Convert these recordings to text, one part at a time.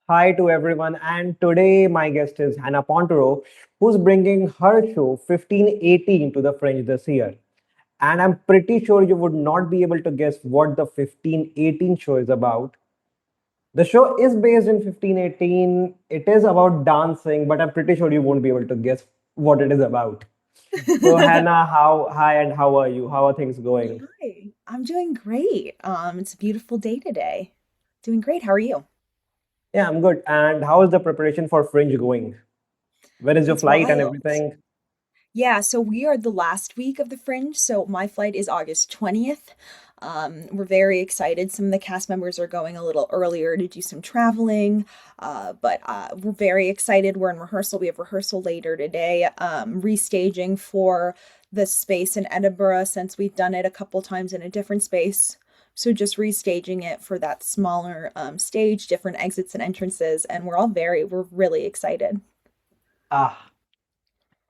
Hi to everyone, and today my guest is Hannah Ponturo, who's bringing her show 1518 to the Fringe this year. And I'm pretty sure you would not be able to guess what the 1518 show is about. The show is based in 1518. It is about dancing, but I'm pretty sure you won't be able to guess what it is about. So, Hannah, hi, and how are you? How are things going? Hi, I'm doing great. It's a beautiful day today. Doing great. How are you? Yeah, I'm good. And how is the preparation for Fringe going? When is your It's flight and wild. everything? Yeah, so we are the last week of the Fringe, so my flight is August 20th. We're very excited. Some of the cast members are going a little earlier to do some traveling, but we're very excited. We're in rehearsal. We have rehearsal later today, restaging for the space in Edinburgh since we've done it a couple times in a different space. So just restaging it for that smaller stage, different exits and entrances, and we're really excited. Ah,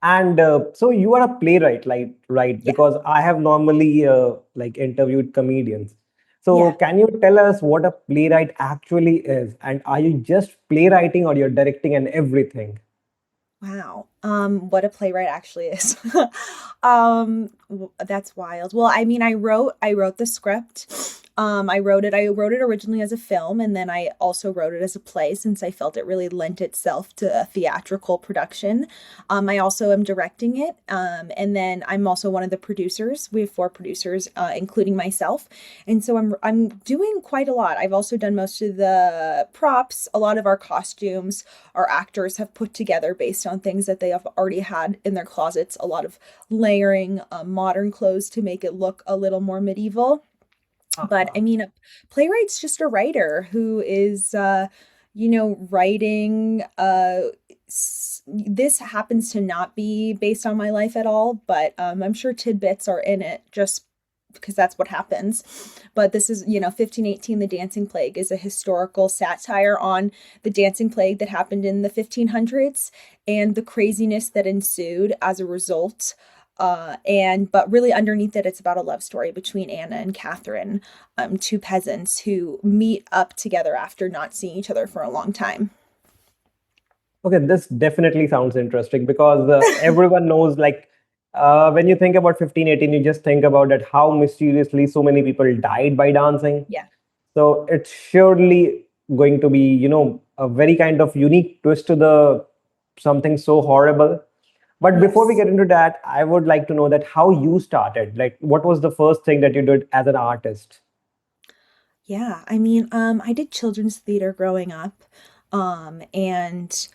and so you are a playwright, like, right? Yeah, Because I have normally like interviewed comedians. So yeah. can you tell us what a playwright actually is? And are you just playwriting or you're directing and everything? Wow. What a playwright actually is. That's wild. Well, I mean, I wrote the script. I wrote it originally as a film, and then I also wrote it as a play since I felt it really lent itself to a theatrical production. I also am directing it. And then I'm also one of the producers. We have four producers, including myself. And so I'm doing quite a lot. I've also done most of the props, a lot of our costumes our actors have put together based on things that they have already had in their closets. A lot of layering modern clothes to make it look a little more medieval. But I Uh-huh. mean, a playwright's just a writer who is, writing. This happens to not be based on my life at all, but I'm sure tidbits are in it just because that's what happens. But this is, 1518, The Dancing Plague is a historical satire on the dancing plague that happened in the 1500s and the craziness that ensued as a result. But really underneath it, it's about a love story between Anna and Catherine, two peasants who meet up together after not seeing each other for a long time. Okay, this definitely sounds interesting because everyone knows, like, when you think about 1518, you just think about that how mysteriously so many people died by dancing. Yeah. So it's surely going to be, a very kind of unique twist to the something so horrible. But before we Yes. get into that, I would like to know that how you started. Like, what was the first thing that you did as an artist? Yeah. I mean, I did children's theater growing up. And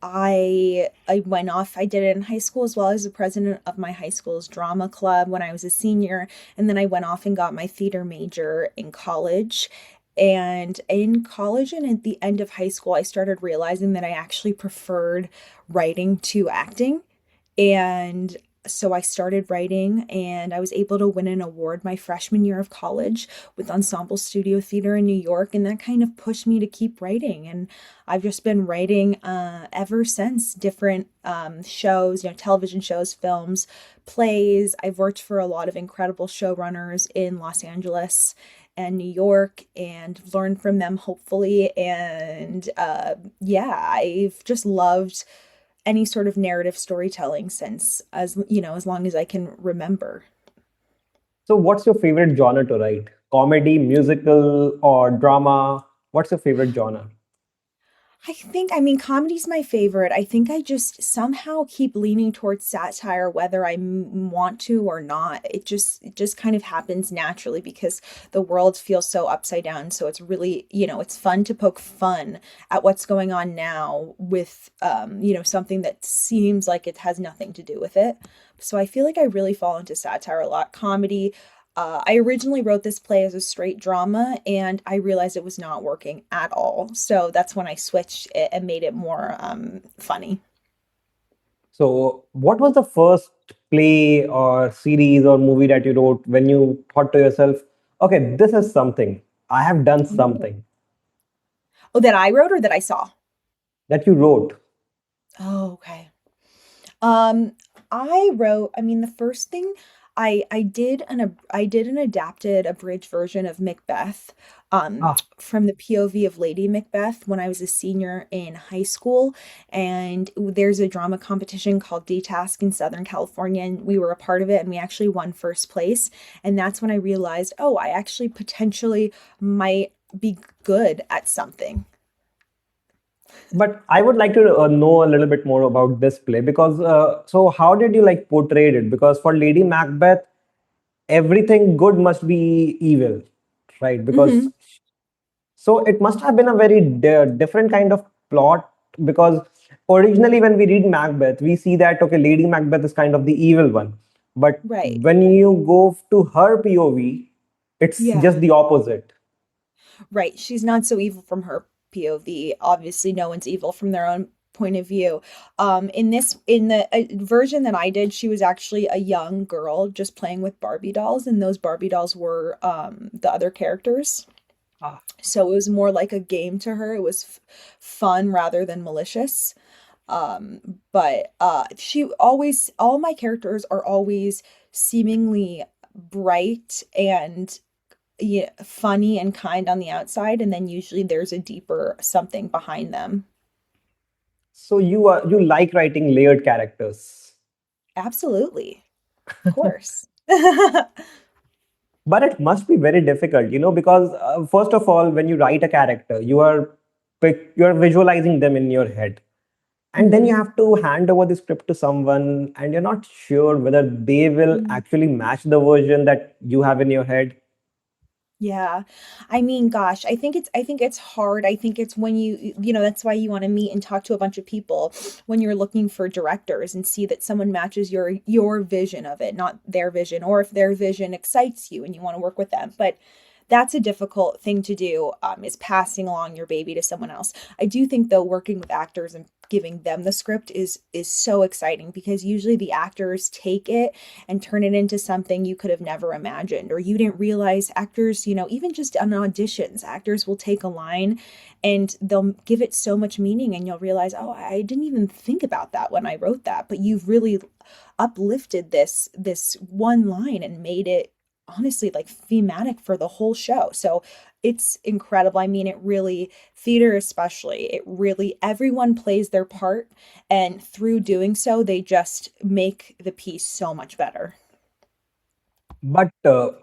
I went off. I did it in high school as well as the president of my high school's drama club when I was a senior, and then I went off and got my theater major in college. And in college and at the end of high school, I started realizing that I actually preferred writing to acting. And so I started writing and I was able to win an award my freshman year of college with Ensemble Studio Theater in New York. And that kind of pushed me to keep writing. And I've just been writing ever since different shows, television shows, films, plays. I've worked for a lot of incredible showrunners in Los Angeles and New York and learned from them, hopefully. And yeah, I've just loved any sort of narrative storytelling since as long as I can remember. So, what's your favorite genre to write? Comedy, musical, or drama? What's your favorite genre? I mean, comedy's my favorite. I think I just somehow keep leaning towards satire, whether I want to or not. It just kind of happens naturally because the world feels so upside down. So it's really, it's fun to poke fun at what's going on now with, something that seems like it has nothing to do with it. So I feel like I really fall into satire a lot. Comedy, I originally wrote this play as a straight drama, and I realized it was not working at all. So that's when I switched it and made it more funny. So, what was the first play or series or movie that you wrote when you thought to yourself, okay, this is something, I have done Ooh. something Oh, that I wrote or that I saw? that you wrote? Oh, okay. Um, I wrote, I mean, the first thing I did an adapted abridged version of Macbeth Ah, from the POV of Lady Macbeth when I was a senior in high school, and there's a drama competition called D-Task in Southern California, and we were a part of it, and we actually won first place. And that's when I realized, oh, I actually potentially might be good at something. but I would like to know a little bit more about this play because so how did you like portray it? Because for Lady Macbeth, everything good must be evil, right? Because Hmm. so it must have been a very different kind of plot because originally when we read Macbeth, we see that okay, Lady Macbeth is kind of the evil one, but Right. when you go to her POV, it's Yeah. just the opposite. Right. She's not so evil from her POV. Obviously, no one's evil from their own point of view. In the version that I did, she was actually a young girl just playing with Barbie dolls, and those Barbie dolls were the other characters. Ah. So it was more like a game to her. It was fun rather than malicious. But she always, all my characters are always seemingly bright and, yeah, funny and kind on the outside, and then usually there's a deeper something behind them. So you like writing layered characters. Absolutely. Of course. But it must be very difficult, because first of all, when you write a character, you're visualizing them in your head, and then you Hmm. have to hand over the script to someone, and you're not sure whether they will actually match the version that you have in your head. Yeah. I mean, gosh, I think it's hard. I think it's when you know, that's why you want to meet and talk to a bunch of people when you're looking for directors and see that someone matches your vision of it, not their vision, or if their vision excites you and you want to work with them. But that's a difficult thing to do, is passing along your baby to someone else. I do think though working with actors and giving them the script is so exciting because usually the actors take it and turn it into something you could have never imagined or you didn't realize. Actors, you know, even just on auditions, actors will take a line and they'll give it so much meaning and you'll realize, oh, I didn't even think about that when I wrote that, but you've really uplifted this one line and made it honestly like thematic for the whole show. So it's incredible. I mean, it really, theater especially, it really, everyone plays their part, and through doing so, they just make the piece so much better. But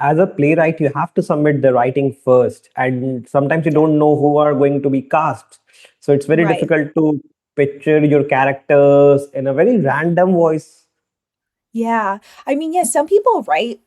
as a playwright, you have to submit the writing first, and sometimes you Yeah. don't know who are going to be cast. So it's very Right. difficult to picture your characters in a very random voice. Yeah. I mean, yeah, some people write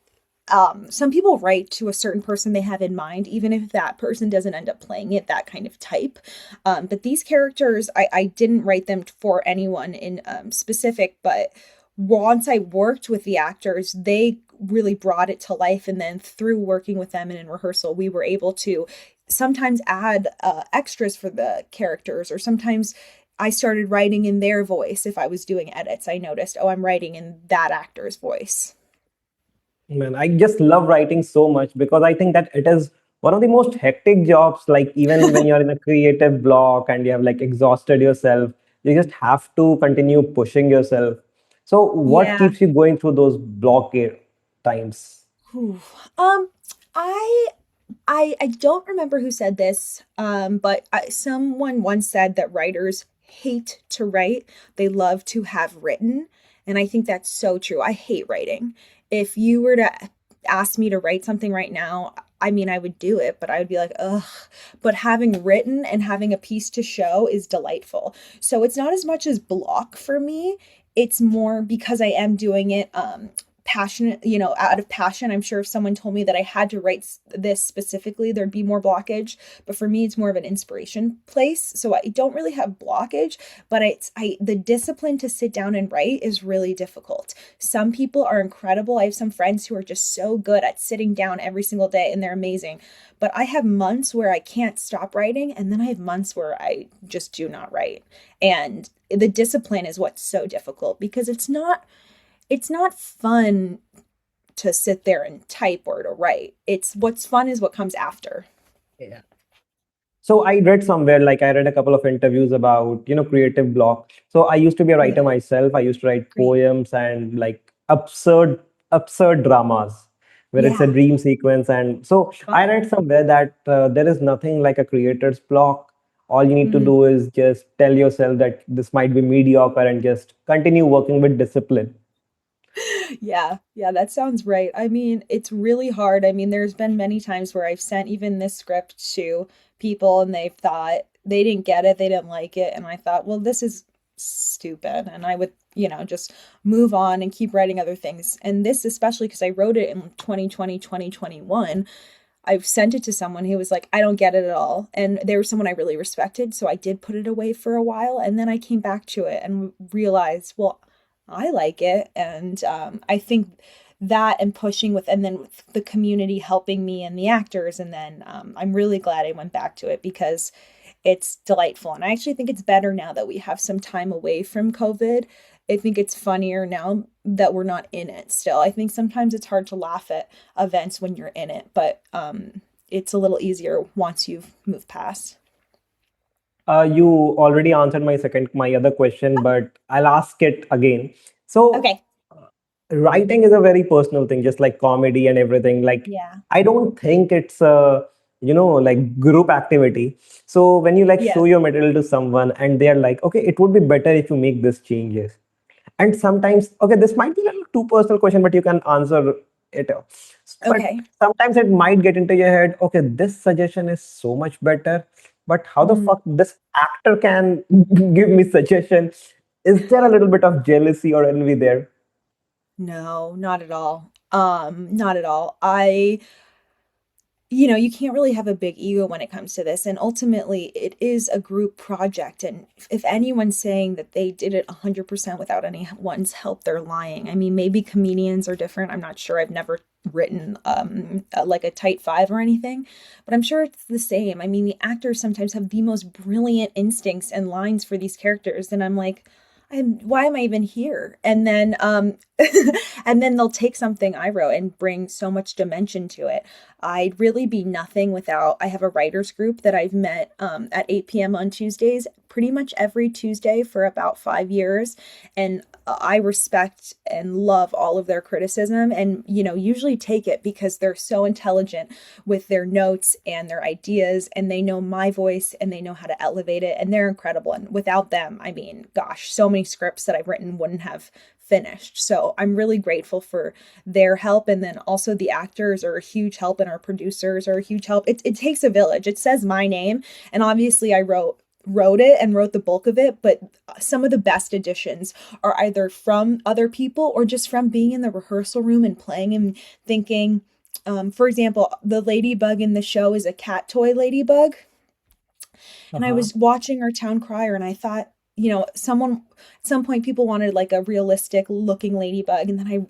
to a certain person they have in mind, even if that person doesn't end up playing it, that kind of type. But these characters, I didn't write them for anyone in specific, but once I worked with the actors, they really brought it to life. And then through working with them and in rehearsal, we were able to sometimes add extras for the characters, or sometimes I started writing in their voice. If I was doing edits, I noticed, oh, I'm writing in that actor's voice. Man, I just love writing so much because I think that it is one of the most hectic jobs. Like even when you're in a creative block and you have like exhausted yourself, you just have to continue pushing yourself. So what Yeah. keeps you going through those blockade times? Whew. Um, I I don't remember who said this, but someone once said that writers hate to write; they love to have written, and I think that's so true. I hate writing. If you were to ask me to write something right now, I mean, I would do it, but I would be like, ugh. But having written and having a piece to show is delightful. So it's not as much as block for me. It's more because I am doing it passionate, you know, out of passion. I'm sure if someone told me that I had to write this specifically, there'd be more blockage. But for me, it's more of an inspiration place. So I don't really have blockage, but the discipline to sit down and write is really difficult. Some people are incredible. I have some friends who are just so good at sitting down every single day and they're amazing. But I have months where I can't stop writing, and then I have months where I just do not write. And the discipline is what's so difficult because it's not fun to sit there and type or to write. It's what's fun is what comes after. Yeah. So I read somewhere, like I read a couple of interviews about, creative block. So I used to be a writer Yeah, myself. I used to write great. poems and like absurd. absurd dramas where it's a Yeah. dream sequence. And so I Fun. read somewhere that there is nothing like a creator's block. All you need to Mhm. do is just tell yourself that this might be mediocre and just continue working with discipline. Yeah, yeah, that sounds right. I mean, it's really hard. I mean, there's been many times where I've sent even this script to people and they've thought they didn't get it, they didn't like it, and I thought, well, this is stupid, and I would, just move on and keep writing other things. And this especially because I wrote it in 2020, 2021. I've sent it to someone who was like, I don't get it at all. And they were someone I really respected. So I did put it away for a while. And then I came back to it and realized, well, I like it. And I think that and pushing with, and then with the community helping me and the actors. And then I'm really glad I went back to it because it's delightful. And I actually think it's better now that we have some time away from COVID. I think it's funnier now that we're not in it still. I think sometimes it's hard to laugh at events when you're in it, but it's a little easier once you've moved past. You already answered my other question, but I'll ask it again. So Okay. writing is a very personal thing, just like comedy and everything. Like, Yeah. I don't think it's a, like group activity. So when you like Yeah. show your material to someone and they're like, okay, it would be better if you make this changes. And sometimes, okay, this might be a little too personal question, but you can answer it. But Okay. sometimes it might get into your head, okay, this suggestion is so much better, but how the Mm, fuck this actor can give me suggestion? Is there a little bit of jealousy or envy there? no, not at all. Not at all. You can't really have a big ego when it comes to this. And ultimately, it is a group project. And if anyone's saying that they did it 100% without anyone's help, they're lying. I mean, maybe comedians are different. I'm not sure. I've never written like a tight five or anything, but I'm sure it's the same. I mean, the actors sometimes have the most brilliant instincts and lines for these characters. And I'm like, why am I even here? And then and then they'll take something I wrote and bring so much dimension to it. I'd really be nothing without. I have a writers group that I've met at 8 p.m. on Tuesdays, pretty much every Tuesday for about 5 years. And I respect and love all of their criticism and, usually take it because they're so intelligent with their notes and their ideas. And they know my voice and they know how to elevate it. And they're incredible. And without them, I mean, gosh, so many scripts that I've written wouldn't have finished. So I'm really grateful for their help. And then also the actors are a huge help and our producers are a huge help. It takes a village. It says my name. And obviously I wrote it and wrote the bulk of it, but some of the best additions are either from other people or just from being in the rehearsal room and playing and thinking. For example, the ladybug in the show is a cat-toy ladybug, and I Uh-huh. was watching our town crier and I thought, someone at some point people wanted like a realistic looking ladybug. And then I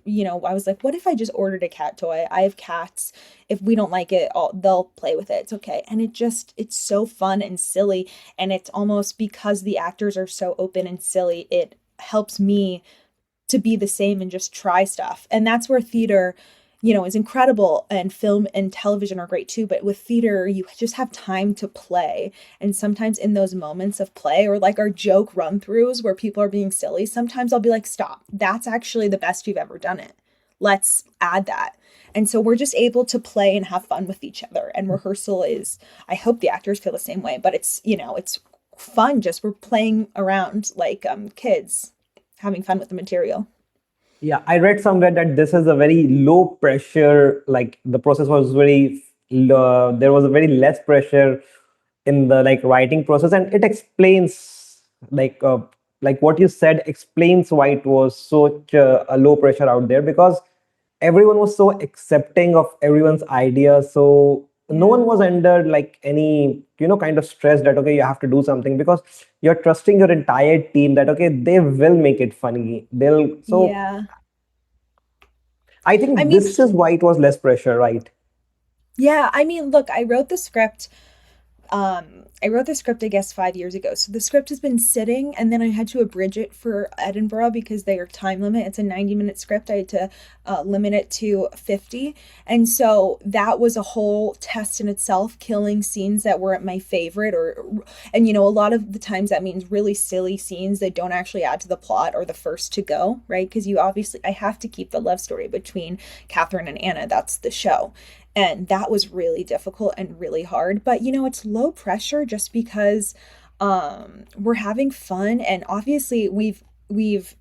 was like, what if I just ordered a cat toy? I have cats. If we don't like it, they'll play with it. It's okay. And it's so fun and silly. And it's almost because the actors are so open and silly, it helps me to be the same and just try stuff. And that's where theater, is incredible, and film and television are great too, but with theater you just have time to play. And sometimes in those moments of play or like our joke run-throughs where people are being silly, sometimes I'll be like, "Stop. That's actually the best you've ever done it. Let's add that." And so we're just able to play and have fun with each other. And rehearsal is, I hope the actors feel the same way, but it's fun, just we're playing around like kids having fun with the material. Yeah, I read somewhere that this is a very low pressure, like the process was very, there was a very less pressure in the like writing process, and it explains like what you said explains why it was such a low pressure out there, because everyone was so accepting of everyone's ideas. So no one Yeah. was under like any kind of stress that okay you have to do something, because you're trusting your entire team that okay they will make it funny. They'll so Yeah. I I think mean, this is why it was less pressure, right? yeah, I mean, look, I wrote the script I wrote the script, I guess, 5 years ago. So the script has been sitting, and then I had to abridge it for Edinburgh because they are time limit. It's a 90-minute script. I had to limit it to 50. And so that was a whole test in itself, killing scenes that weren't my favorite, and a lot of the times that means really silly scenes that don't actually add to the plot or the first to go, right? Because I have to keep the love story between Catherine and Anna. That's the show. And that was really difficult and really hard. But it's low pressure just because we're having fun, and obviously we've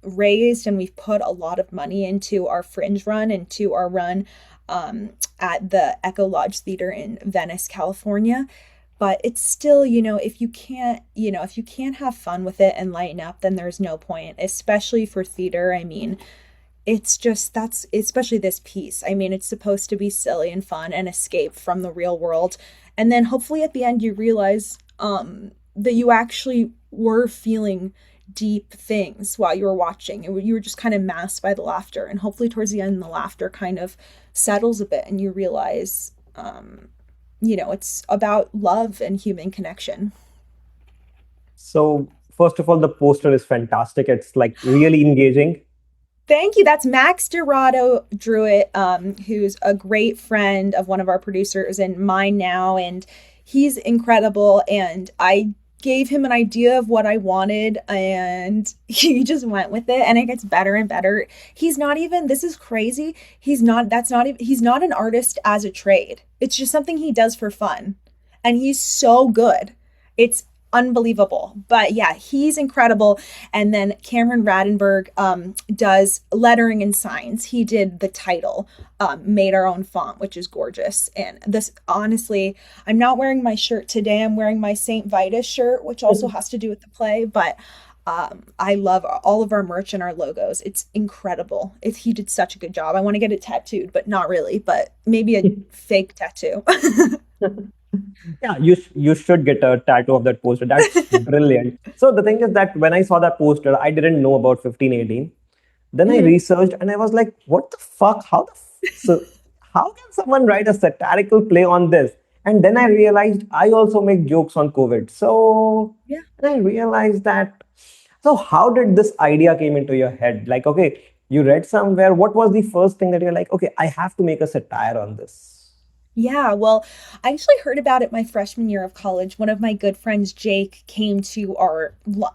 raised and we've put a lot of money into our Fringe run and to our run at the Echo Lodge Theater in Venice, California. But it's still, if you can't have fun with it and lighten up, then there's no point, especially for theater. I mean, it's just that's especially this piece. I mean, it's supposed to be silly and fun and escape from the real world. And then hopefully at the end you realize that you actually were feeling deep things while you were watching. You were just kind of masked by the laughter. And hopefully towards the end, the laughter kind of settles a bit and you realize, it's about love and human connection. So, first of all, the poster is fantastic. It's like really engaging. Thank you. That's Max Dorado drew it, who's a great friend of one of our producers and mine now, and he's incredible. And I gave him an idea of what I wanted, and he just went with it, and it gets better and better. He's not even. This is crazy. He's not. That's not even. He's not an artist as a trade. It's just something he does for fun, and he's so good. It's unbelievable. But yeah, he's incredible. And then Cameron Radenberg does lettering and signs. He did the title, made our own font, which is gorgeous. And this, honestly, I'm not wearing my shirt today. I'm wearing my St. Vitus shirt, which also has to do with the play. But I love all of our merch and our logos. It's incredible. He did such a good job. I want to get it tattooed, but not really, but maybe a fake tattoo. Yeah, you should get a tattoo of that poster. That's brilliant. So the thing is that when I saw that poster, I didn't know about 1518. Then I Mhm. researched and I was like, what the fuck? So how can someone write a satirical play on this? And then I realized I also make jokes on COVID. So Yeah. then I realized that. So how did this idea came into your head? Like, okay, you read somewhere. What was the first thing that you're like, okay, I have to make a satire on this? Yeah, well, I actually heard about it my freshman year of college. One of my good friends, Jake, came to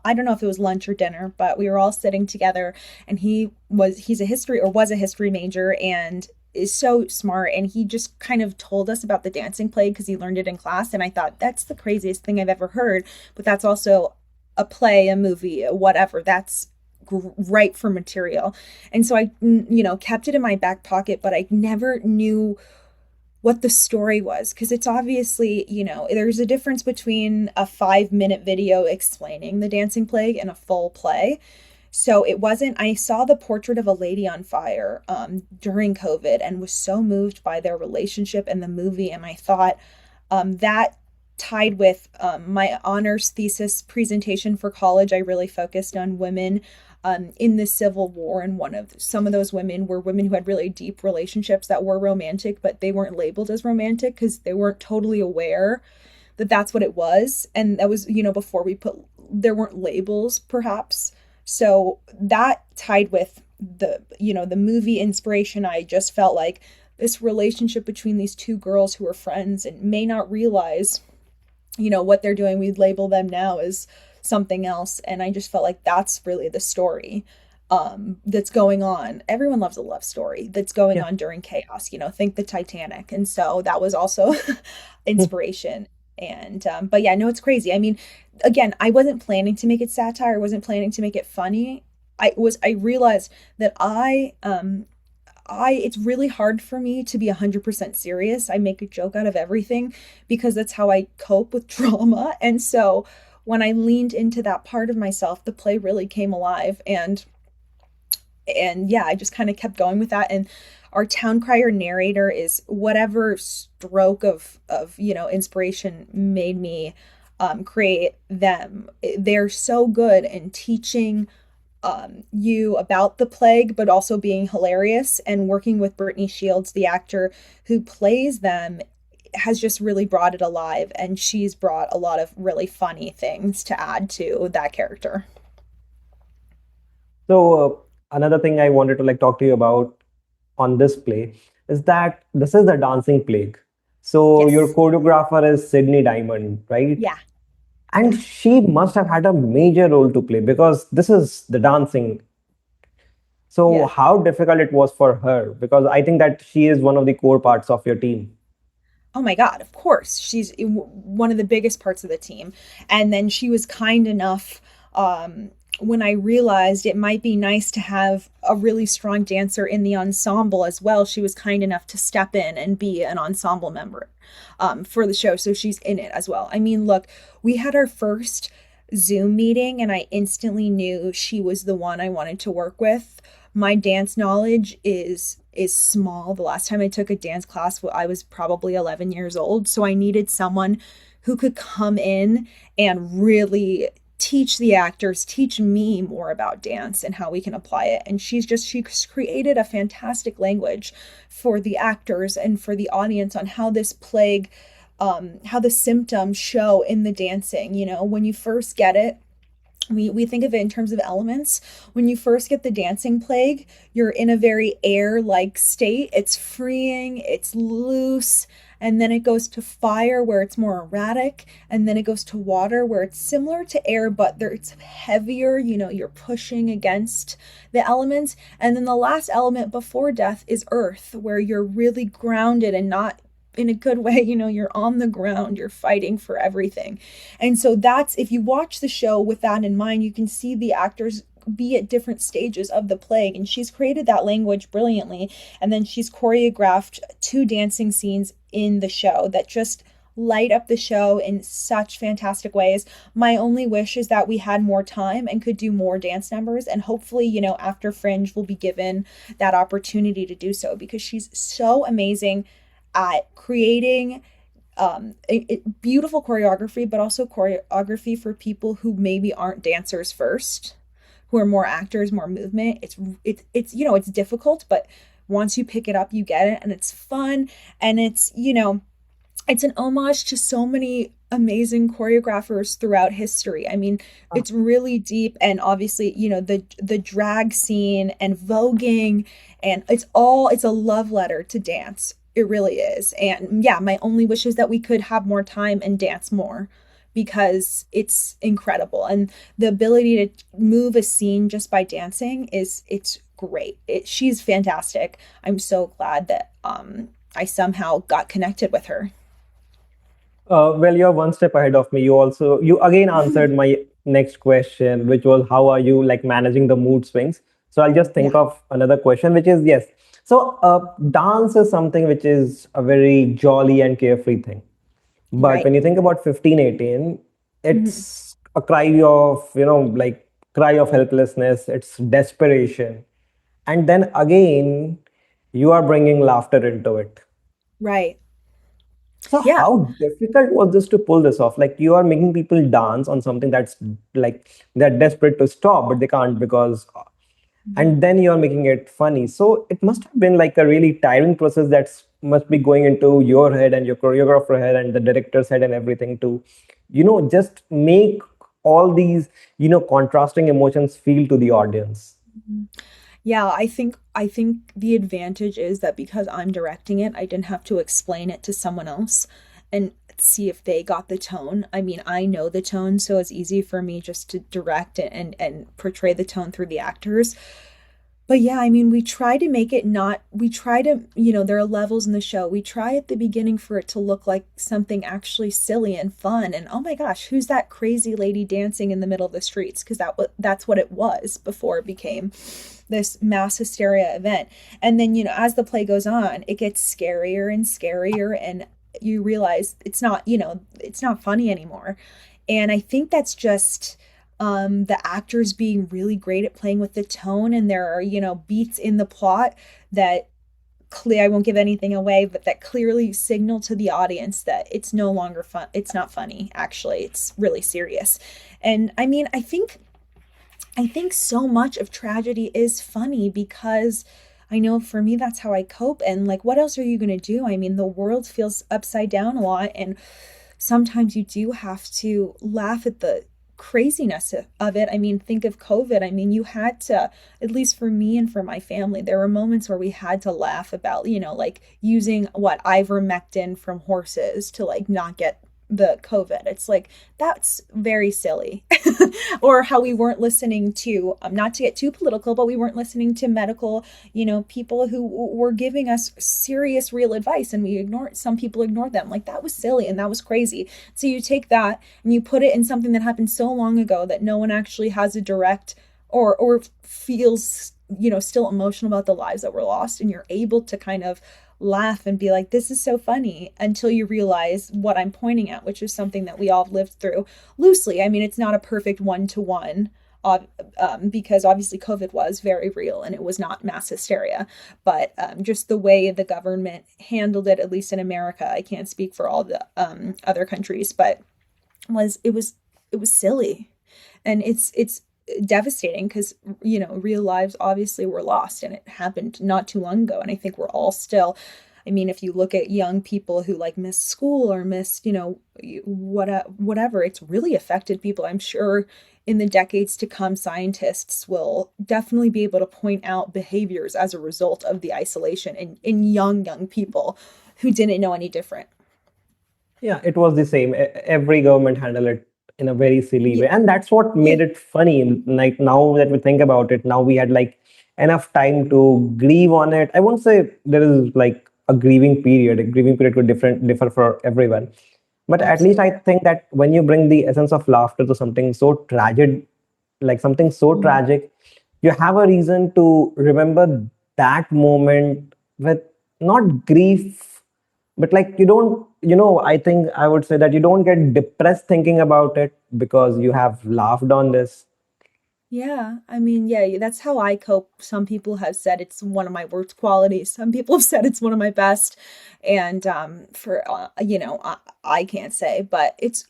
I don't know if it was lunch or dinner, but we were all sitting together, and he's a history or was a history major and is so smart. And he just kind of told us about the dancing play because he learned it in class. And I thought, that's the craziest thing I've ever heard. But that's also a play, a movie, whatever. That's right for material. And so I, kept it in my back pocket, but I never knew what the story was because it's obviously, there's a difference between a 5-minute video explaining the dancing plague and a full play. So it wasn't, I saw the portrait of a lady on fire during COVID and was so moved by their relationship and the movie. And I thought that tied with my honors thesis presentation for college. I really focused on women in the Civil War, and some of those women were women who had really deep relationships that were romantic, but they weren't labeled as romantic because they weren't totally aware that that's what it was. And that was, before there weren't labels perhaps. So that tied with the movie inspiration. I just felt like this relationship between these two girls who are friends and may not realize, what they're doing. We'd label them now as something else. And I just felt like that's really the story that's going on. Everyone loves a love story that's going Yeah. on during chaos, think the Titanic. And so that was also inspiration. And but yeah, no, it's crazy. I mean, again, I wasn't planning to make it satire. I wasn't planning to make it funny. I realized that it's really hard for me to be 100% serious. I make a joke out of everything because that's how I cope with trauma. And so when I leaned into that part of myself, the play really came alive. And yeah, I just kind of kept going with that. And our town crier narrator is whatever stroke of inspiration made me create them. They're so good in teaching you about the plague, but also being hilarious, and working with Brittany Shields, the actor who plays them, has just really brought it alive, and she's brought a lot of really funny things to add to that character. So another thing I wanted to like talk to you about on this play is that this is the dancing plague. So your Yes. choreographer is Sydney Diamond, right? Yeah. And Yeah. she must have had a major role to play because this is the dancing. So Yeah. how difficult it was for her? Because I think that she is one of the core parts of your team. Oh my God, of course. She's one of the biggest parts of the team. And then she was kind enough, when I realized it might be nice to have a really strong dancer in the ensemble as well. She was kind enough to step in and be an ensemble member, for the show. So she's in it as well. I mean, look, we had our first Zoom meeting, and I instantly knew she was the one I wanted to work with. My dance knowledge is small. The last time I took a dance class, I was probably 11 years old, so I needed someone who could come in and really teach the actors, teach me more about dance and how we can apply it. And she's created a fantastic language for the actors and for the audience on how this plague, how the symptoms show in the dancing. You know, when you first get it, we think of it in terms of elements. When you first get the dancing plague, you're in a very air like state. It's freeing, it's loose, and then it goes to fire where it's more erratic, and then it goes to water where it's similar to air, but there it's heavier. You know, you're pushing against the elements. And then the last element before death is earth, where you're really grounded and not in a good way. You know, you're on the ground, you're fighting for everything. And so that's, if you watch the show with that in mind, you can see the actors be at different stages of the plague, and she's created that language brilliantly. And then she's choreographed two dancing scenes in the show that just light up the show in such fantastic ways. My only wish is that we had more time and could do more dance numbers, and hopefully, you know, after Fringe we'll be given that opportunity to do so, because she's so amazing at creating beautiful choreography, but also choreography for people who maybe aren't dancers first, who are more actors, more movement. It's you know, it's difficult, but once you pick it up, you get it, and it's fun, and it's, you know, it's an homage to so many amazing choreographers throughout history. I mean, it's really deep, and obviously, you know, the drag scene and voguing, and it's a love letter to dance. It really is. And yeah, my only wish is that we could have more time and dance more, because it's incredible. And the ability to move a scene just by dancing it's great. She's fantastic. I'm so glad that I somehow got connected with her. Well, you're one step ahead of me. You again answered my next question, which was how are you like managing the mood swings? So I'll just Yeah, think of another question, which is yes. So dance is something which is a very jolly and carefree thing. But right. when you think about 1518, Mhm. it's a cry of, like cry of helplessness, it's desperation. And then again, you are bringing laughter into it. Right. So Yeah. how difficult was this to pull this off? Like you are making people dance on something that's like they're desperate to stop, but they can't because, Mhm. and then you are making it funny. So it must have been like a really tiring process that's must be going into your head and your choreographer head and the director's head and everything to, just make all these, contrasting emotions feel to the audience. Mhm. Yeah, I think the advantage is that because I'm directing it, I didn't have to explain it to someone else and see if they got the tone. I mean, I know the tone, so it's easy for me just to direct it and portray the tone through the actors. But yeah, I mean, we try to make it not, we try to, you know, there are levels in the show. We try at the beginning for it to look like something actually silly and fun. And oh my gosh, who's that crazy lady dancing in the middle of the streets? Because that's what it was before it became this mass hysteria event. And then, you know, as the play goes on, it gets scarier and scarier. And you realize it's not, you know, it's not funny anymore. And I think that's just the actors being really great at playing with the tone, and there are, you know, beats in the plot that clear I won't give anything away, but that clearly signal to the audience that it's no longer fun. It's not funny, actually. It's really serious. And I mean, I think so much of tragedy is funny because I know for me, that's how I cope. And like, what else are you going to do? I mean, the world feels upside down a lot. And sometimes you do have to laugh at the craziness of it. I mean, think of COVID. I mean, you had to, at least for me and for my family, there were moments where we had to laugh about, like using what ivermectin from horses to like not get the COVID. It's like, that's very silly. Or how we weren't listening to, not to get too political, but we weren't listening to medical, people who were giving us serious, real advice, and some people ignored them. Like, that was silly and that was crazy. So you take that and you put it in something that happened so long ago that no one actually has a direct or feels, still emotional about the lives that were lost, and you're able to kind of laugh and be like, this is so funny, until you realize what I'm pointing at, which is something that we all lived through loosely. I mean, it's not a perfect one to one, because obviously COVID was very real and it was not mass hysteria, but just the way the government handled it, at least in America, I can't speak for all the other countries, but it was silly, and it's devastating because real lives obviously were lost, and it happened not too long ago, and I think we're all still, I mean, if you look at young people who like miss school or missed, whatever, it's really affected people. I'm sure in the decades to come, scientists will definitely be able to point out behaviors as a result of the isolation in young people who didn't know any different. Yeah, it was the same. Every government handled it in a very silly Yeah, way, and that's what yeah, made it funny. Like now that we think about it, now we had like enough time to grieve on it. I won't say there is like a grieving period. A grieving period could differ for everyone, but at least I absolutely. think that when you bring the essence of laughter to something so tragic, like something so Mhm. tragic, you have a reason to remember that moment with not grief, but like you don't, I think I would say that you don't get depressed thinking about it because you have laughed on this. Yeah, I mean, yeah, that's how I cope. Some people have said it's one of my worst qualities. Some people have said it's one of my best. And for I can't say, but it's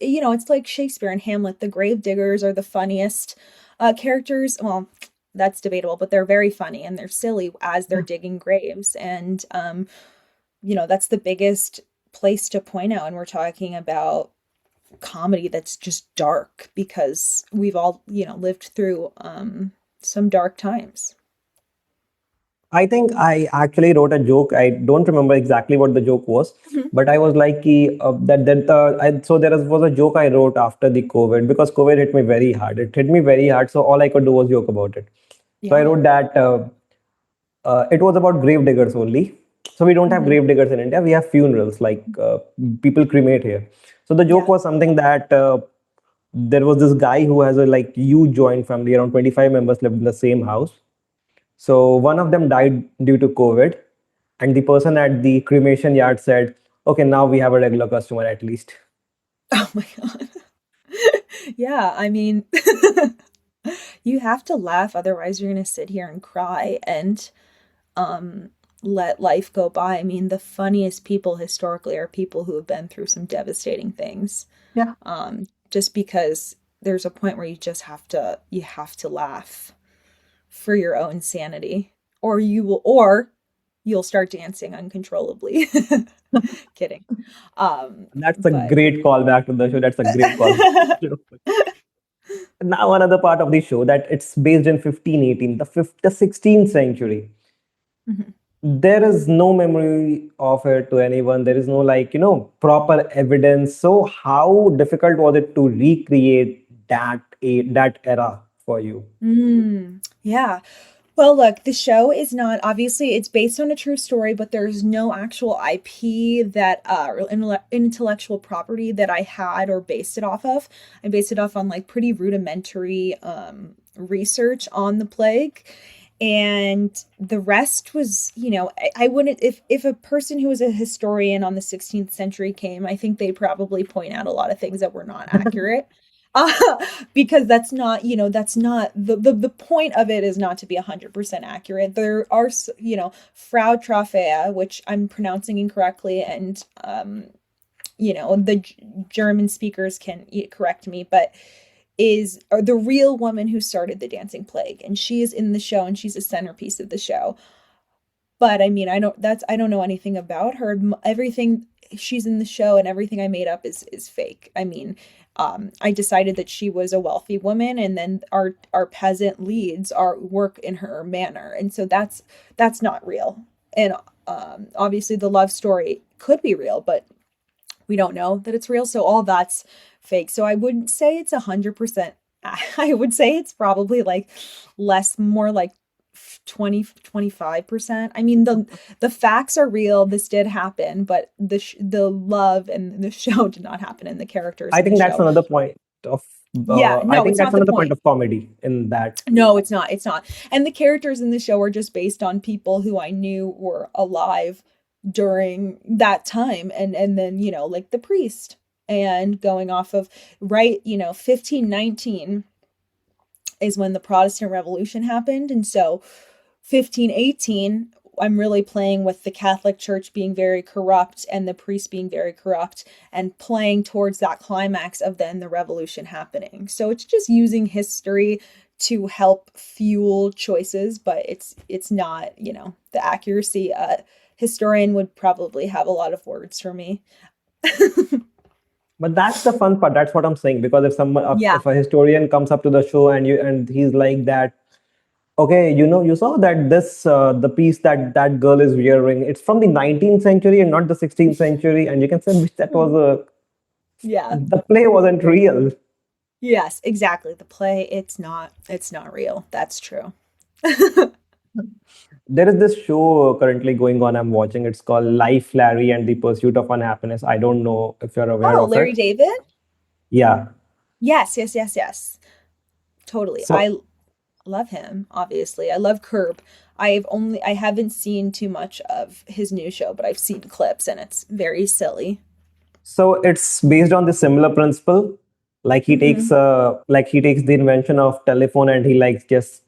like Shakespeare and Hamlet. The grave diggers are the funniest characters. Well, that's debatable, but they're very funny and they're silly as they're digging graves. And that's the biggest place to point out. And we're talking about comedy that's just dark because we've all, lived through some dark times. I think I actually wrote a joke. I don't remember exactly what the joke was, Mhm. but I was like, so was a joke I wrote after the COVID because COVID hit me very hard. It hit me very hard, so all I could do was joke about it. So I Yeah. wrote that it was about grave diggers only. So we don't have Hmm. grave diggers in India. We have funerals, like people cremate here. So the joke Yeah. was something that there was this guy who has a like huge joint family. Around 25 members lived in the same house. So one of them died due to COVID, and the person at the cremation yard said, "Okay, now we have a regular customer at least." Oh my God. Yeah, I mean, you have to laugh, otherwise you're gonna sit here and cry and um let life go by. I mean, the funniest people historically are people who have been through some devastating things. Yeah, Just because there's a point where you have to laugh for your own sanity, or you'll start dancing uncontrollably. Kidding. that's a But great callback to the show. That's a great callback. Now another part of the show that it's based in 1518, the 16th century. Mhm. There is no memory of it to anyone. There is no like proper evidence. So how difficult was it to recreate that era for you? Yeah. Well, look, the show is not, obviously it's based on a true story, but there's no actual IP that or intellectual property that I had or based it off of. I based it off on like pretty rudimentary research on the plague. And the rest was, I wouldn't, if a person who was a historian on the 16th century came, I think they'd probably point out a lot of things that were not accurate. Uh, because that's not the point of it is not to be 100% accurate. There are, Frau Trofea, which I'm pronouncing incorrectly, and the German speakers can correct me, but is the real woman who started the dancing plague, and she is in the show, and she's a centerpiece of the show. But I mean, I don't know anything about her. Everything she's in the show and everything I made up is fake. I mean, I decided that she was a wealthy woman, and then our peasant leads are work in her manor, and so that's not real. And obviously, the love story could be real, but we don't know that it's real. So all that's fake. So I wouldn't say it's 100%. I would say it's probably like less, more like 20-25%. I mean, the facts are real. This did happen, but the love and the show did not happen, and the characters I in the think that's show. another point of Yeah, I no, think it's that's not the another point point. of comedy in that. No, it's not. It's not. And the characters in the show are just based on people who I knew were alive during that time, and then, like the priest, and going off of, right, 1519 is when the Protestant Revolution happened. And so 1518, I'm really playing with the Catholic Church being very corrupt and the priests being very corrupt, and playing towards that climax of then the revolution happening. So it's just using history to help fuel choices, but it's not, the accuracy. Historian would probably have a lot of words for me. But that's the fun part. That's what I'm saying. Because if someone, Yeah. if a historian comes up to the show and he's like that, okay, you saw that this the piece that that girl is wearing, it's from the 19th century and not the 16th century, and you can say that was a Yeah. the play wasn't real. Yes, exactly. The play, it's not real. That's true. There is this show currently going on. I'm watching. It's called Life, Larry, and the Pursuit of Unhappiness. I don't know if you're aware Oh, of Larry it. David? Yeah. Yes, yes, yes, yes. Totally. So I love him, obviously. I love Curb. I haven't seen too much of his new show, but I've seen clips and it's very silly. so it's based on the similar principle. Hmm. Like he takes the invention of telephone and he like just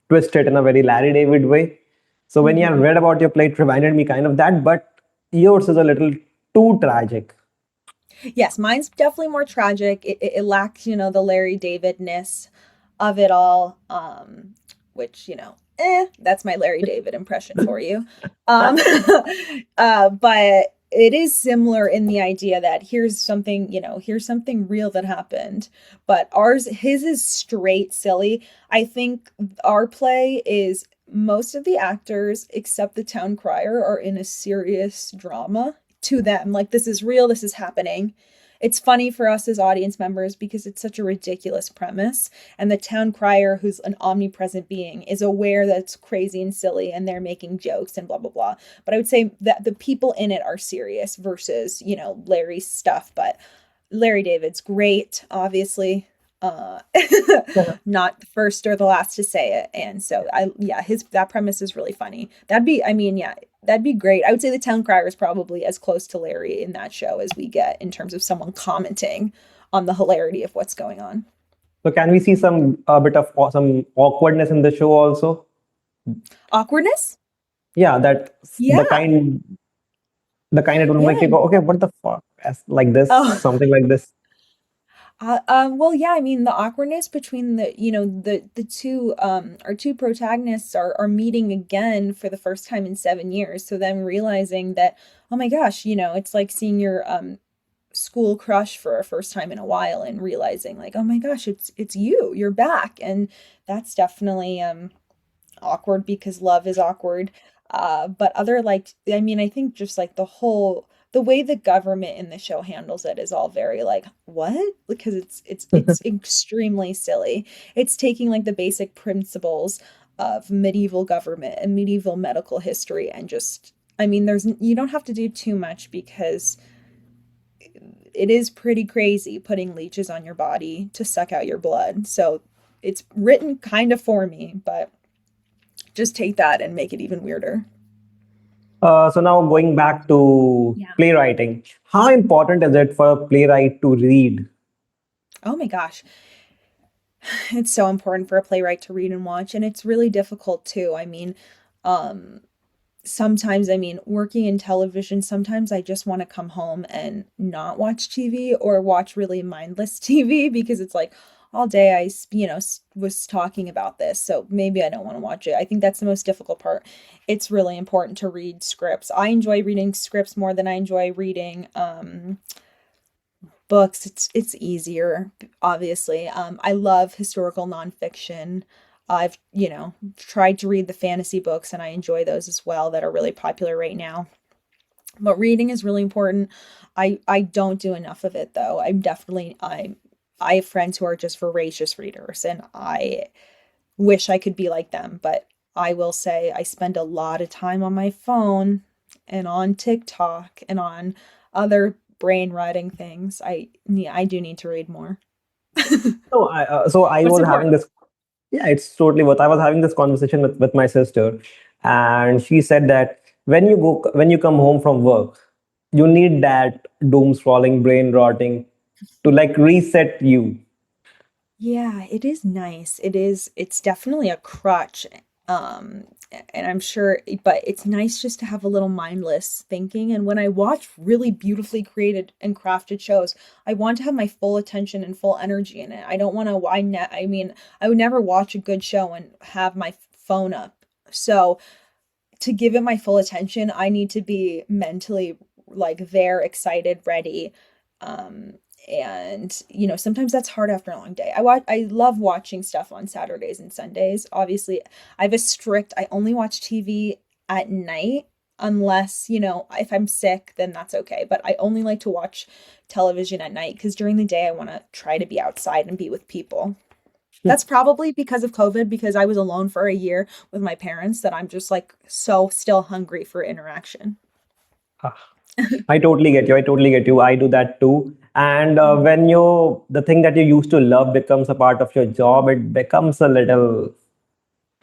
twist it in a very Larry David way. So when you have Hmm. read about your play, it reminded me kind of that, but yours is a little too tragic. Yes, mine's definitely more tragic. It lacks, the Larry David-ness of it all. Which, that's my Larry David impression for you. Um, but it is similar in the idea that here's something real that happened. But his is straight silly. I think our play is, most of the actors, except the town crier, are in a serious drama to them. Like, this is real, this is happening. It's funny for us as audience members because it's such a ridiculous premise. And the town crier, who's an omnipresent being, is aware that it's crazy and silly and they're making jokes and blah, blah, blah. But I would say that the people in it are serious versus, Larry's stuff. But Larry David's great, obviously. Uh, Not the first or the last to say it. And so yeah, that premise is really funny. I mean, yeah, that'd be great. I would say the town crier is probably as close to Larry in that show as we get in terms of someone commenting on the hilarity of what's going on. So can we see some a bit of some awkwardness in the show also? Awkwardness? Yeah, that Yeah. the kind that will make you Yeah. go, okay, what the fuck? Like this, Oh. something like this. Well, yeah, I mean, the awkwardness between the two our two protagonists are meeting again for the first time in 7 years. So then realizing that, oh my gosh, it's like seeing your school crush for a first time in a while, and realizing like, oh my gosh, it's you're back. And that's definitely awkward because love is awkward. But other, like, I mean, I think just like the way the government in the show handles it is all very like, what? Because it's extremely silly. It's taking like the basic principles of medieval government and medieval medical history, and just, I mean, you don't have to do too much because it is pretty crazy putting leeches on your body to suck out your blood. So it's written kind of for me, but just take that and make it even weirder. So now going back to Yeah. playwriting, how important is it for a playwright to read? Oh my gosh. It's so important for a playwright to read and watch, and it's really difficult too. I mean, um, sometimes, I mean, working in television, sometimes I just want to come home and not watch TV or watch really mindless TV because it's like, all day was talking about this, so maybe I don't want to watch it. I think that's the most difficult part. It's really important to read scripts. I enjoy reading scripts more than I enjoy reading books. It's easier, obviously. I love historical nonfiction. I've, tried to read the fantasy books and I enjoy those as well that are really popular right now. But reading is really important. I don't do enough of it though. I have friends who are just voracious readers and I wish I could be like them, but I will say I spend a lot of time on my phone and on TikTok and on other brain rotting things. I do need to read more. So I But it's was having important. this. Yeah, it's totally what I was having this conversation with my sister, and she said that when you come home from work, you need that doom scrolling, brain rotting to like reset you. Yeah, it is nice. It's definitely a crutch. Um, and I'm sure, but it's nice just to have a little mindless thinking. And when I watch really beautifully created and crafted shows, I want to have my full attention and full energy in it. I don't want to, I mean, I would never watch a good show and have my phone up. So to give it my full attention, I need to be mentally like there, excited, ready. Um, and sometimes that's hard after a long day. I love watching stuff on Saturdays and Sundays. Obviously, I only watch TV at night unless, if I'm sick, then that's okay. But I only like to watch television at night because during the day I want to try to be outside and be with people. That's probably because of COVID, because I was alone for a year with my parents that I'm just like so still hungry for interaction. I totally get you. I totally get you. I do that too. And when the thing that you used to love becomes a part of your job, it becomes a little.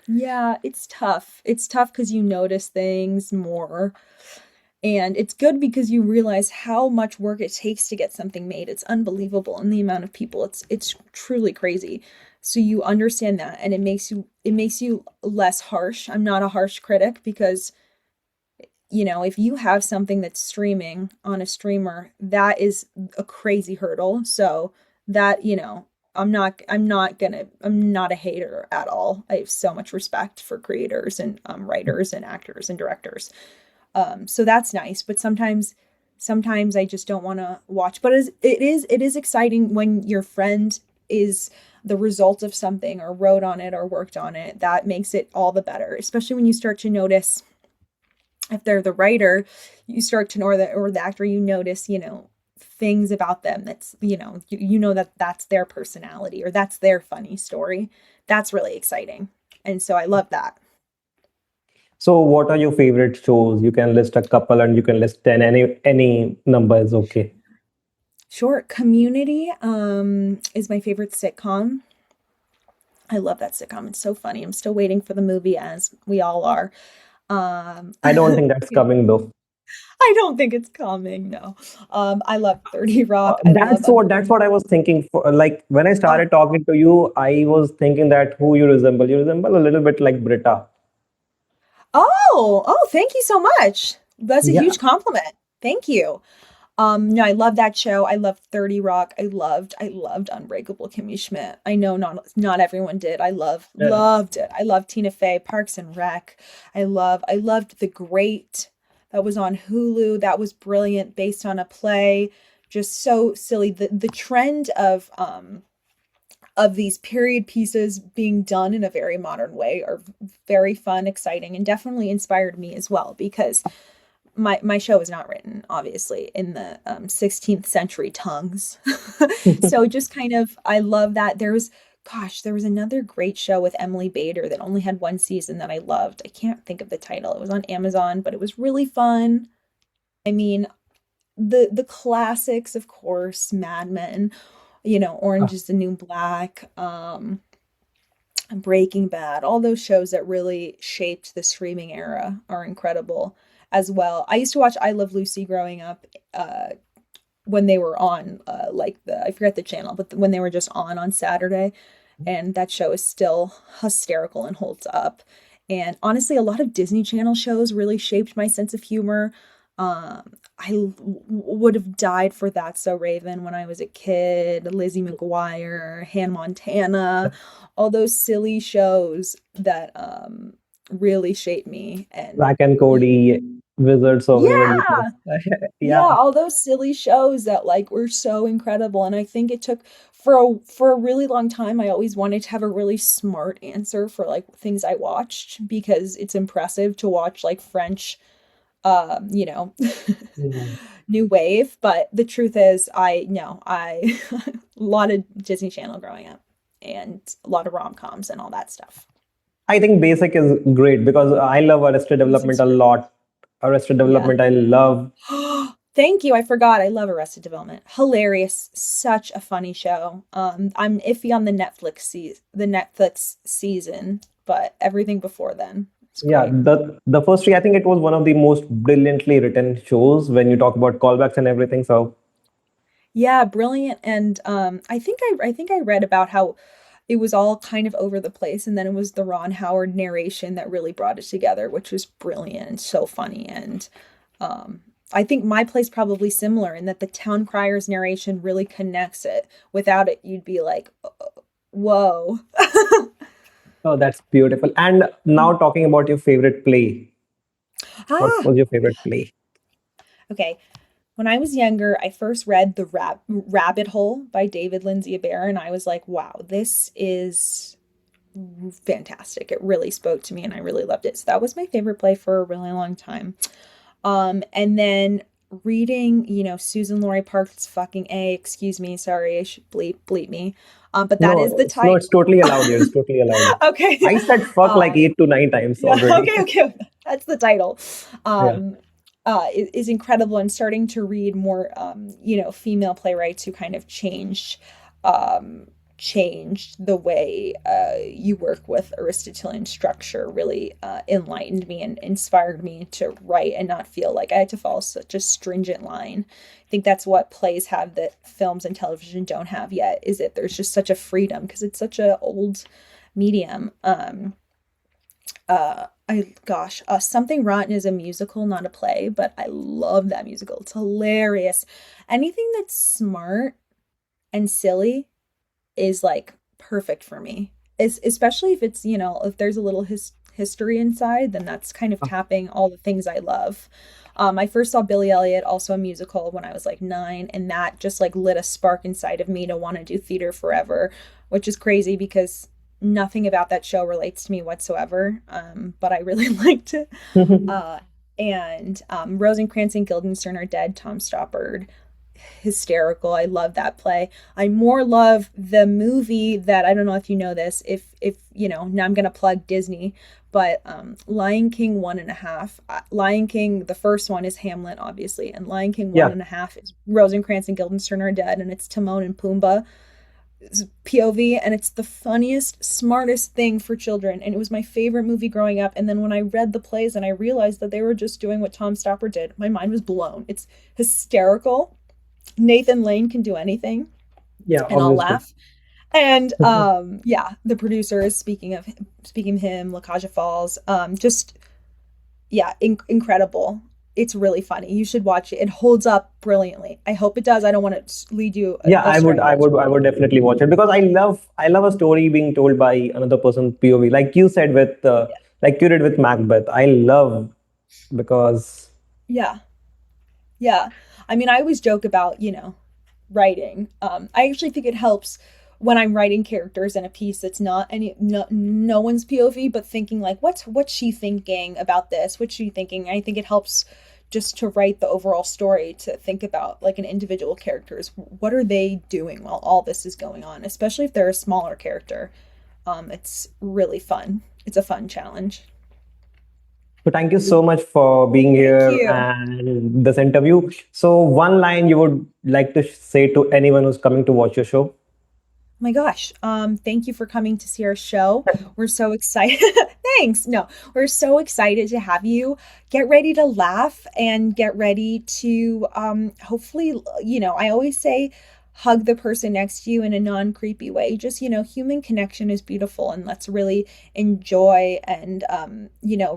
Yeah, it's tough. It's tough because you notice things more. And it's good because you realize how much work it takes to get something made. It's unbelievable. And the amount of people, it's truly crazy. So you understand that and it makes you less harsh. I'm not a harsh critic because if you have something that's streaming on a streamer, that is a crazy hurdle. So that, I'm not a hater at all. I have so much respect for creators and writers and actors and directors. So that's nice, but sometimes I just don't want to watch. But it is exciting when your friend is the result of something or wrote on it or worked on it. That makes it all the better, especially when you start to notice if they're the writer, you start to know, or the actor, you notice, things about them that's, that that's their personality or that's their funny story. That's really exciting. And so I love that. So, what are your favorite shows? You can list a couple, and you can list 10. Any number is okay. Sure. Community is my favorite sitcom. I love that sitcom. It's so funny. I'm still waiting for the movie, as we all are. I don't think that's coming though. I don't think it's coming. No. I love 30 Rock. I love That's what I was thinking. For like when I Oh, started talking to you, I was thinking that who you resemble. You resemble a little bit like Britta. oh, thank you so much. That's a Yeah. huge compliment. Thank you. No, I love that show. I loved 30 Rock. I loved Unbreakable Kimmy Schmidt. I know not everyone did. I Yeah. loved it. I love Tina Fey, Parks and Rec. I loved The Great. That was on Hulu. That was brilliant, based on a play. Just so silly. The trend of these period pieces being done in a very modern way are very fun, exciting, and definitely inspired me as well, because my show was not written obviously in the 16th century tongues. So just kind of, I love that. There was another great show with Emily Bader that only had one season that I loved. I can't think of the title. It was on Amazon, but it was really fun. I mean, the classics, of course, Mad Men, Orange is the New Black, Breaking Bad, all those shows that really shaped the streaming era are incredible as well. I used to watch I Love Lucy growing up, when they were on, I forget the channel, but when they were just on Saturday, and that show is still hysterical and holds up. And honestly, a lot of Disney Channel shows really shaped my sense of humor. would have died for That So Raven when I was a kid, Lizzie McGuire, Hannah Montana, all those silly shows that really shaped me. And Zack and Cody, Wizards of Waverly yeah, Place. yeah, Yeah. all those silly shows that like were so incredible. And I think it took for a really long time, I always wanted to have a really smart answer for like things I watched because it's impressive to watch like French you know, Mm. new wave. But the truth is, I no, I a lot of Disney Channel growing up and a lot of rom-coms and all that stuff. I think Basic is great because I love Arrested Development Basic's a great. lot. Arrested Yeah. Development, I love. Thank you. I forgot. I love Arrested Development. Hilarious. Such a funny show. I'm iffy on the Netflix season, but everything before then is Yeah, great. the first three, I think it was one of the most brilliantly written shows when you talk about callbacks and everything. So Yeah, brilliant. And I think I read about how it was all kind of over the place, and then it was the Ron Howard narration that really brought it together, which was brilliant and so funny. And I think My Play's probably similar in that the town crier's narration really connects it. Without it, you'd be like, whoa. oh, that's beautiful. And now talking about your favorite play. What Ah, was your favorite play? okay. When I was younger, I first read The Rabbit Hole by David Lindsay Abaire, and I was like, wow, this is fantastic. It really spoke to me and I really loved it. So that was my favorite play for a really long time. And then reading, Susan Laurie Park's fucking A, excuse me, sorry, I should bleep me. But that is No, the no, title. it's totally allowed here. It's totally allowed. Okay. I said fuck like Um, 8 to 9 times yeah, already. okay, okay. That's the title. Yeah. Um, is incredible and starting to read more, female playwrights who kind of um, changed the way you work with Aristotelian structure really enlightened me and inspired me to write and not feel like I had to follow such a stringent line. I think that's what plays have that films and television don't have yet, is that there's just such a freedom because it's such a old medium. Something Rotten is a musical, not a play, but I love that musical. It's hilarious. Anything that's smart and silly is like perfect for me. Especially if it's, if there's a little history inside, then that's kind of tapping all the things I love. I first saw Billy Elliot, also a musical, when I was like 9, and that just like lit a spark inside of me to want to do theater forever, which is crazy because nothing about that show relates to me whatsoever. But I really liked it. Uh, and Rosencrantz and Guildenstern Are Dead, Tom Stoppard, hysterical. I love that play. I more love the movie that, I don't know if you know this, if now I'm gonna plug Disney, but Lion King 1.5. Lion King, the first one is Hamlet, obviously, and Lion King one Yeah. and a half is Rosencrantz and Guildenstern Are Dead, and it's Timon and Pumbaa POV, and it's the funniest, smartest thing for children. And it was my favorite movie growing up. And then when I read the plays and I realized that they were just doing what Tom Stopper did, my mind was blown. It's hysterical. Nathan Lane can do anything, Yeah, and I'll obviously. laugh. And yeah, the producers, speaking of him, Lakaja Falls, just yeah, incredible. It's really funny. You should watch it. It holds up brilliantly. I hope it does. I don't want to lead you Yeah, astray, but it's I really would definitely watch it because I love a story being told by another person's POV, like you said with, yeah. like you did with Macbeth. I love because Yeah. Yeah. I mean, I always joke about, writing. I actually think it helps when I'm writing characters in a piece that's not no one's POV, but thinking like, what's she thinking about this? What's she thinking? I think it helps just to write the overall story, to think about like an individual characters. What are they doing while all this is going on? Especially if they're a smaller character. It's really fun. It's a fun challenge. so thank you so much for being Thank here you. and this interview. So one line you would like to say to anyone who's coming to watch your show? My gosh. Thank you for coming to see our show. We're so excited. Thanks. No, we're so excited to have you. Get ready to laugh and get ready to hopefully, I always say hug the person next to you in a non-creepy way. Just, human connection is beautiful, and let's really enjoy and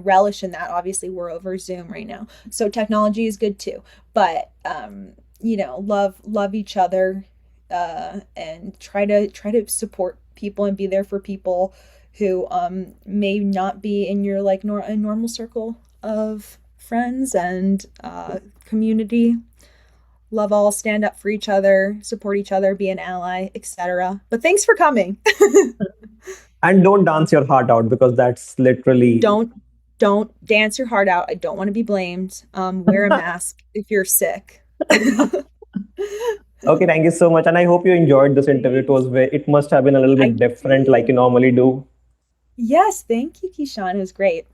relish in that. Obviously, we're over Zoom right now, so technology is good too. But love each other, and try to support people and be there for people who may not be in your like a normal circle of friends and community. Love all, stand up for each other, support each other, be an ally, etc. But thanks for coming. And don't dance your heart out because that's literally. Don't dance your heart out. I don't want to be blamed. Wear a mask if you're sick. Okay, thank you so much. And I hope you enjoyed this interview. It must have been a little I bit different like did. you normally do. Yes, thank you, Keyshawn. It was great.